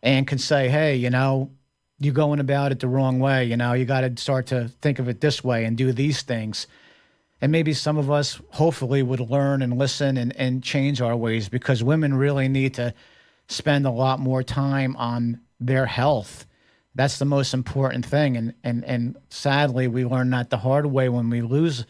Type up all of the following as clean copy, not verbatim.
and can say, hey, you're going about it the wrong way. You got to start to think of it this way and do these things. And maybe some of us hopefully would learn and listen and change our ways, because women really need to spend a lot more time on their health. That's the most important thing. And sadly, we learn that the hard way when we lose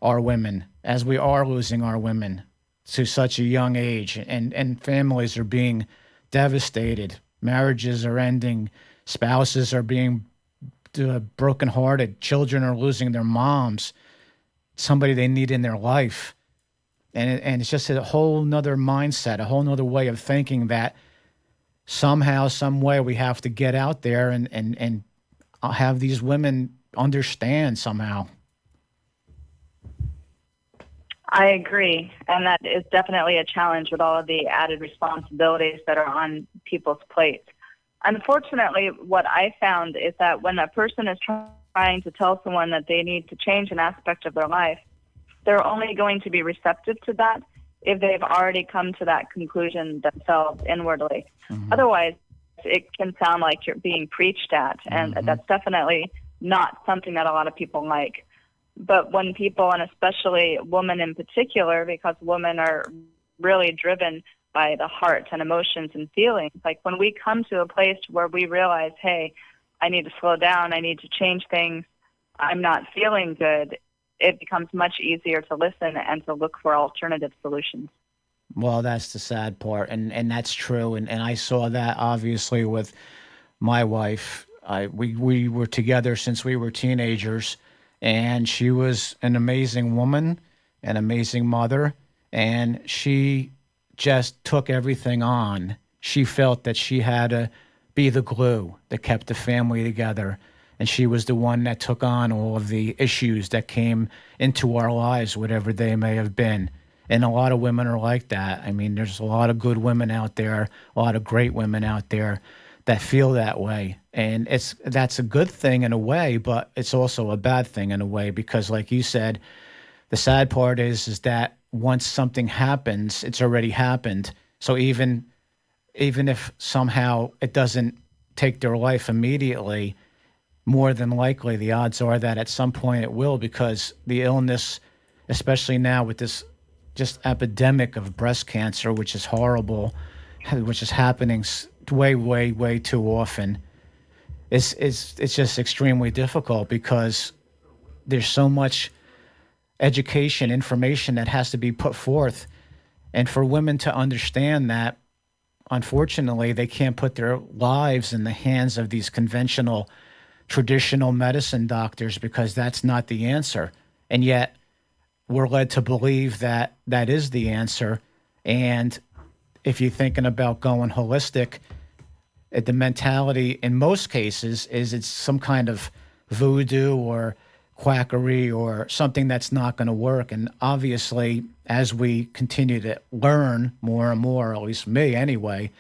our women, as we are losing our women to such a young age, and families are being devastated. Marriages are ending. Spouses are being brokenhearted. Children are losing their moms, somebody they need in their life. And it's just a whole nother mindset, a whole nother way of thinking that somehow, some way we have to get out there and have these women understand somehow. I agree. And that is definitely a challenge with all of the added responsibilities that are on people's plates. Unfortunately, what I found is that when a person is trying to tell someone that they need to change an aspect of their life, they're only going to be receptive to that if they've already come to that conclusion themselves inwardly. Mm-hmm. Otherwise, it can sound like you're being preached at, and that's definitely not something that a lot of people like. But when people, and especially women in particular, because women are really driven by the heart and emotions and feelings, like when we come to a place where we realize, hey, I need to slow down, I need to change things, I'm not feeling good, it becomes much easier to listen and to look for alternative solutions. Well, that's the sad part, and that's true. And I saw that obviously with my wife. We were together since we were teenagers, and she was an amazing woman, an amazing mother, and she just took everything on. She felt that she had to be the glue that kept the family together. And she was the one that took on all of the issues that came into our lives, whatever they may have been. And a lot of women are like that. I mean, there's a lot of good women out there, a lot of great women out there that feel that way. And that's a good thing in a way, but it's also a bad thing in a way, because like you said, the sad part is that once something happens, it's already happened. So even if somehow it doesn't take their life immediately, more than likely the odds are that at some point it will, because the illness, especially now with this just epidemic of breast cancer, which is horrible, which is happening way, way, way too often, it's just extremely difficult, because there's so much education, information that has to be put forth. And for women to understand that, unfortunately, they can't put their lives in the hands of these conventional, traditional medicine doctors, because that's not the answer. And yet, we're led to believe that that is the answer. And if you're thinking about going holistic, the mentality in most cases is it's some kind of voodoo or quackery or something that's not going to work. And obviously, as we continue to learn more and more, at least me anyway,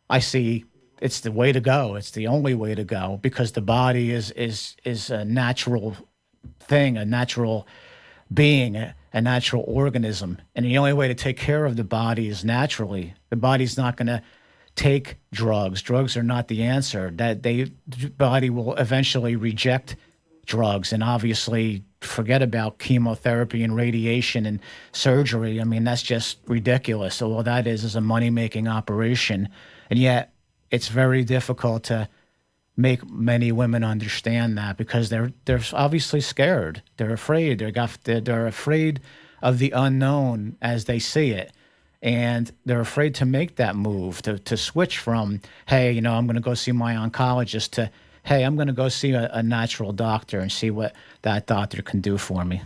I see it's the way to go. It's the only way to go, because the body is a natural thing, a natural being, a natural organism. And the only way to take care of the body is naturally. The body's not going to take drugs. Drugs are not the answer. The body will eventually reject drugs, and obviously forget about chemotherapy and radiation and surgery. I mean, that's just ridiculous. So all that is a money-making operation. And yet it's very difficult to make many women understand that, because they're obviously scared. They're afraid. They're afraid of the unknown as they see it. And they're afraid to make that move, to switch from, hey, I'm going to go see my oncologist, to, hey, I'm going to go see a natural doctor and see what that doctor can do for me.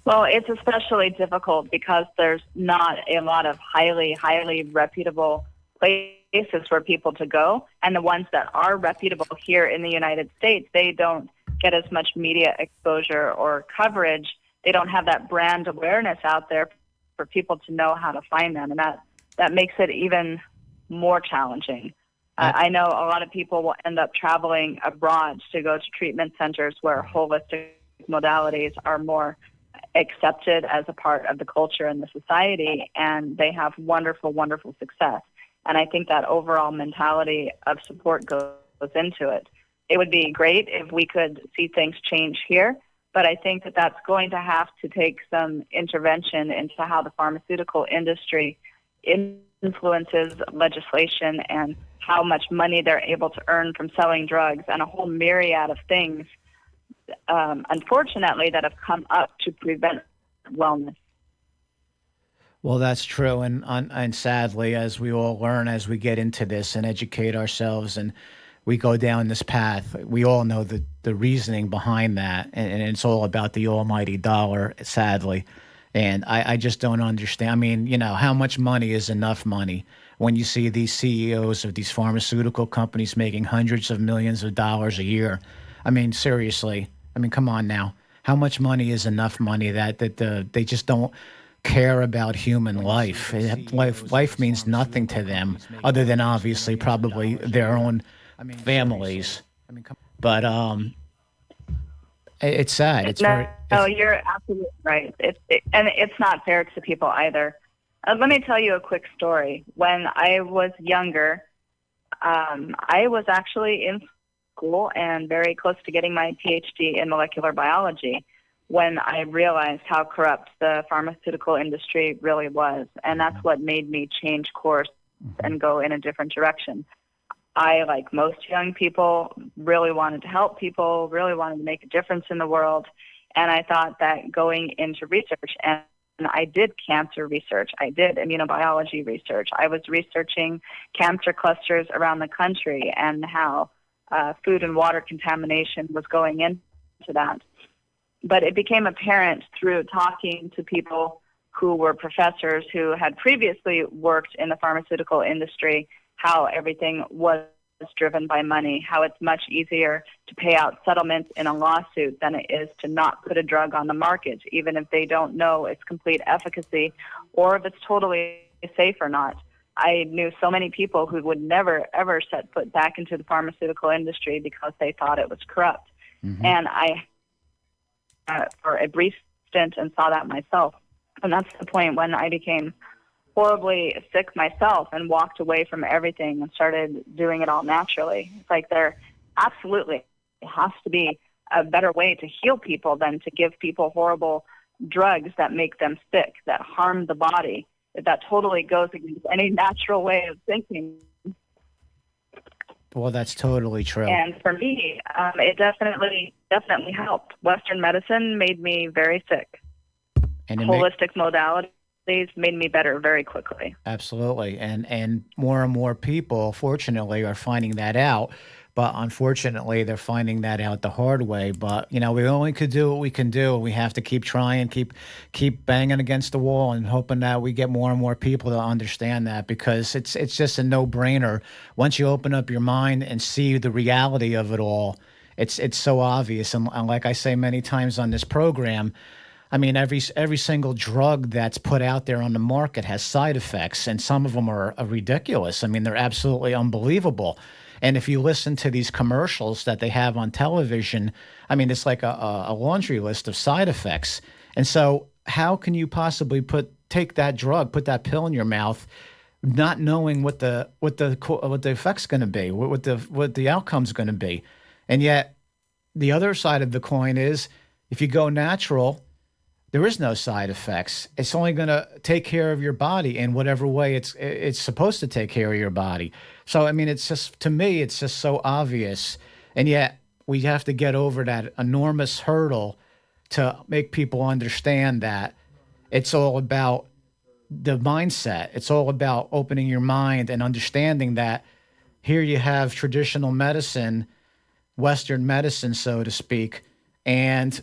Well, it's especially difficult because there's not a lot of highly, highly reputable places for people to go. And the ones that are reputable here in the United States, they don't get as much media exposure or coverage. They don't have that brand awareness out there for people to know how to find them. And that makes it even more challenging. I know a lot of people will end up traveling abroad to go to treatment centers where holistic modalities are more accepted as a part of the culture and the society, and they have wonderful, wonderful success. And I think that overall mentality of support goes into it. It would be great if we could see things change here, but I think that that's going to have to take some intervention into how the pharmaceutical industry influences legislation and how much money they're able to earn from selling drugs and a whole myriad of things, unfortunately, that have come up to prevent wellness. Well, that's true, and sadly, as we all learn as we get into this and educate ourselves, and we go down this path, we all know the reasoning behind that, and it's all about the almighty dollar, sadly. And I just don't understand. I mean, how much money is enough money when you see these CEOs of these pharmaceutical companies making hundreds of millions of dollars a year? I mean, seriously. I mean, come on now. How much money is enough money that they just don't care about human life? Life means nothing to them other than obviously probably their own families. But it's sad. It's No, very no, it's you're absolutely right. And it's not fair to people either. Let me tell you a quick story. When I was younger, I was actually in school and very close to getting my PhD in molecular biology when I realized how corrupt the pharmaceutical industry really was. And that's what made me change course and go in a different direction. I, like most young people, really wanted to help people, really wanted to make a difference in the world. And I thought that going into research, and I did cancer research, I did immunobiology research, I was researching cancer clusters around the country and how food and water contamination was going into that. But it became apparent through talking to people who were professors who had previously worked in the pharmaceutical industry how everything was driven by money, how it's much easier to pay out settlements in a lawsuit than it is to not put a drug on the market, even if they don't know its complete efficacy or if it's totally safe or not. I knew so many people who would never, ever set foot back into the pharmaceutical industry because they thought it was corrupt. And I, for a brief stint, and saw that myself. And that's the point when I became horribly sick myself and walked away from everything and started doing it all naturally. It's like there absolutely has to be a better way to heal people than to give people horrible drugs that make them sick, that harm the body. That totally goes against any natural way of thinking. Well, that's totally true. And for me, it definitely helped. Western medicine made me very sick. And Holistic modalities made me better very quickly. absolutely, and more people, fortunately, are finding that out. But unfortunately, they're finding that out the hard way. But we only could do what we can do. We have to keep trying, keep banging against the wall, and hoping that we get more and more people to understand that, because it's just a no brainer. Once you open up your mind and see the reality of it all, it's so obvious. And like I say many times on this program, I mean, every single drug that's put out there on the market has side effects, and some of them are ridiculous. I mean, they're absolutely unbelievable. And if you listen to these commercials that they have on television, I mean, it's like a laundry list of side effects. And so, how can you possibly take that drug, put that pill in your mouth, not knowing what the effect's going to be, what the outcome's going to be? And yet, the other side of the coin is, if you go natural, there is no side effects. It's only going to take care of your body in whatever way it's supposed to take care of your body. So I mean, it's just, to me, it's just so obvious, and yet we have to get over that enormous hurdle to make people understand that it's all about the mindset. It's all about opening your mind and understanding that here you have traditional medicine, Western medicine, so to speak, and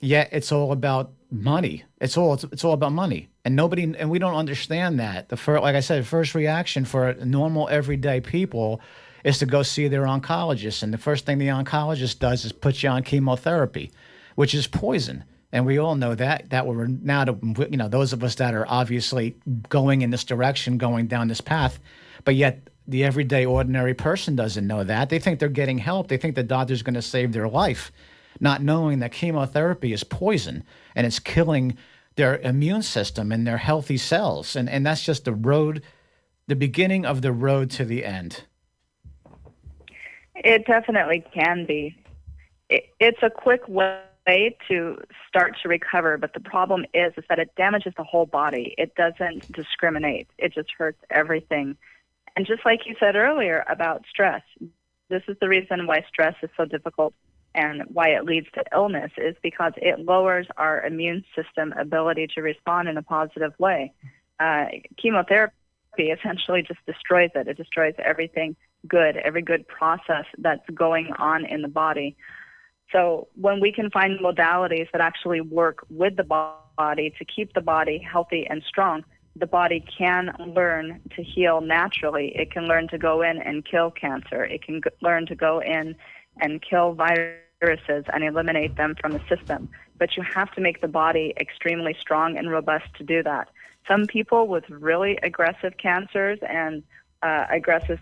yet it's all about money. It's all about money, and we don't understand that. Like I said, the first reaction for normal everyday people is to go see their oncologist, and the first thing the oncologist does is put you on chemotherapy, which is poison. And we all know that we're now, those of us that are obviously going in this direction, going down this path, but yet the everyday ordinary person doesn't know that. They think they're getting help. They think the doctor's going to save their life, not knowing that chemotherapy is poison and it's killing their immune system and their healthy cells. And that's just the road the beginning of the road to the end. It definitely can be. It's a quick way to start to recover, but the problem is that it damages the whole body. It doesn't discriminate. It just hurts everything. And just like you said earlier about stress, this is the reason why stress is so difficult and why it leads to illness is because it lowers our immune system ability to respond in a positive way. Chemotherapy essentially just destroys it. It destroys everything good, every good process that's going on in the body. So when we can find modalities that actually work with the body to keep the body healthy and strong, the body can learn to heal naturally. It can learn to go in and kill cancer. It can learn to go in and kill viruses and eliminate them from the system. But you have to make the body extremely strong and robust to do that. Some people with really aggressive cancers and aggressive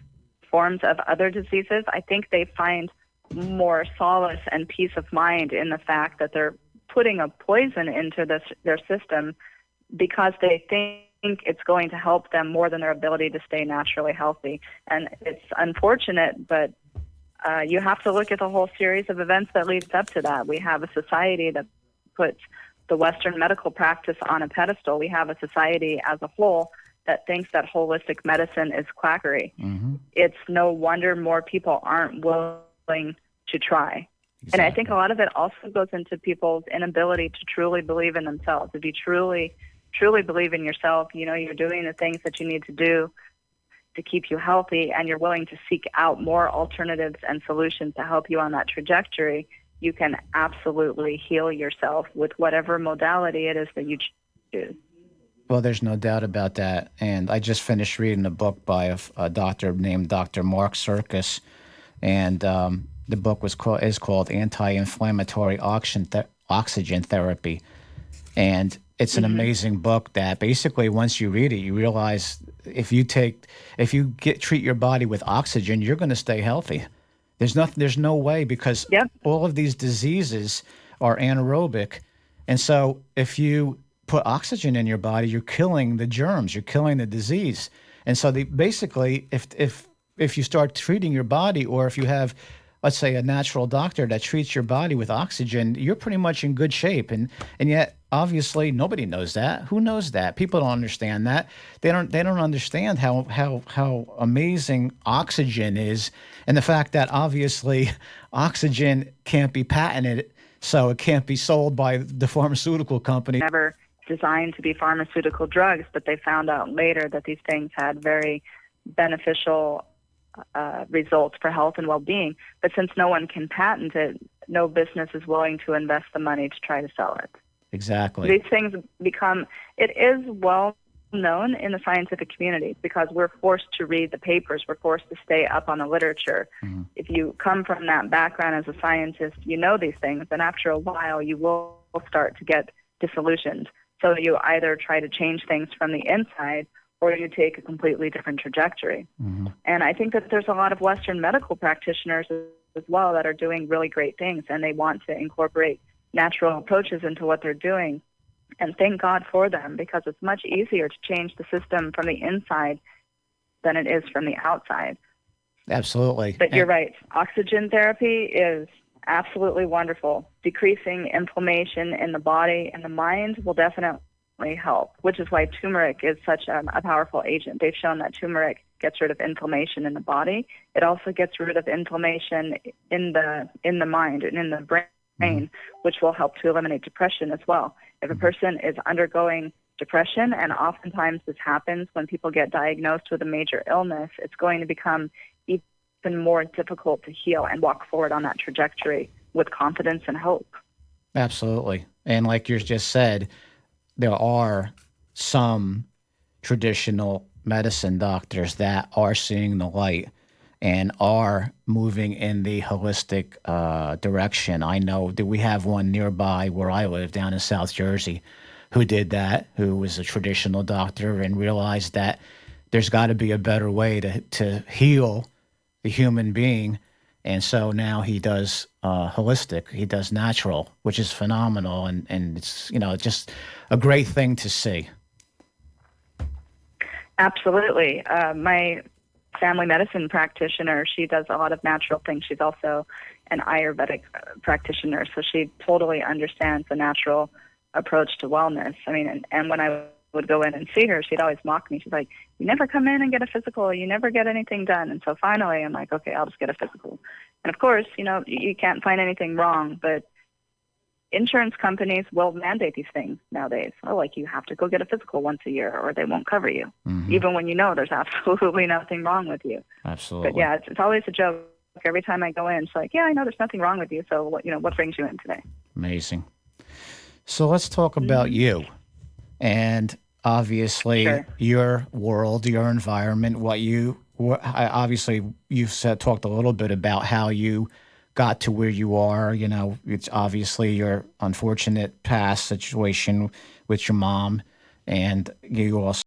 forms of other diseases, I think they find more solace and peace of mind in the fact that they're putting a poison into their system because they think it's going to help them more than their ability to stay naturally healthy. And it's unfortunate, but you have to look at the whole series of events that leads up to that. We have a society that puts the Western medical practice on a pedestal. We have a society as a whole that thinks that holistic medicine is quackery. Mm-hmm. It's no wonder more people aren't willing to try. Exactly. And I think a lot of it also goes into people's inability to truly believe in themselves. If you truly believe in yourself, you know you're doing the things that you need to do to keep you healthy, and you're willing to seek out more alternatives and solutions to help you on that trajectory, you can absolutely heal yourself with whatever modality it is that you choose. Well, there's no doubt about that. And I just finished reading a book by a doctor named Dr. Mark Serkis, and the book is called Anti-Inflammatory Oxygen Therapy. And it's an amazing book that basically once you read it, you realize if you treat your body with oxygen, you're going to stay healthy. There's no way because all of these diseases are anaerobic. And so if you put oxygen in your body, you're killing the germs, you're killing the disease. And so basically if you start treating your body, or if you have, let's say, a natural doctor that treats your body with oxygen, you're pretty much in good shape. And yet, obviously, nobody knows that. Who knows that? People don't understand that. They don't understand how amazing oxygen is, and the fact that obviously oxygen can't be patented, so it can't be sold by the pharmaceutical company. Never designed to be pharmaceutical drugs, but they found out later that these things had very beneficial results for health and well-being. But since no one can patent it, no business is willing to invest the money to try to sell it. Exactly. These things it is well known in the scientific community because we're forced to read the papers, we're forced to stay up on the literature. Mm-hmm. If you come from that background as a scientist, you know these things, and after a while you will start to get disillusioned. So you either try to change things from the inside or you take a completely different trajectory. Mm-hmm. And I think that there's a lot of Western medical practitioners as well that are doing really great things, and they want to incorporate natural approaches into what they're doing. And thank God for them, because it's much easier to change the system from the inside than it is from the outside. Absolutely. But you're right. Oxygen therapy is absolutely wonderful. Decreasing inflammation in the body and the mind will definitely help, which is why turmeric is such a powerful agent. They've shown that turmeric gets rid of inflammation in the body. It also gets rid of inflammation in the mind and in the brain, which will help to eliminate depression as well. If a person is undergoing depression, and oftentimes this happens when people get diagnosed with a major illness, it's going to become even more difficult to heal and walk forward on that trajectory with confidence and hope. Absolutely. And like you just said, there are some traditional medicine doctors that are seeing the light and are moving in the holistic direction. I know that we have one nearby where I live down in South Jersey who did that, who was a traditional doctor and realized that there's got to be a better way to heal the human being. And so now he does holistic, he does natural, which is phenomenal. And it's, just a great thing to see. Absolutely. My family medicine practitioner, she does a lot of natural things. She's also an Ayurvedic practitioner, so she totally understands the natural approach to wellness. I mean, and when I would go in and see her, she'd always mock me. She's like, "You never come in and get a physical. You never get anything done." And so finally, I'm like, "Okay, I'll just get a physical." And of course, you can't find anything wrong, but insurance companies will mandate these things nowadays. Oh, like you have to go get a physical once a year or they won't cover you, Hmm. even when you know there's absolutely nothing wrong with you. But Absolutely. yeah, it's always a joke. Every time I go in, it's like, yeah, I know there's nothing wrong with you. So what brings you in today? Amazing. So let's talk about Hmm. you and obviously Sure. your world, your environment, obviously you've talked a little bit about how you got to where you are. It's obviously your unfortunate past situation with your mom, and you also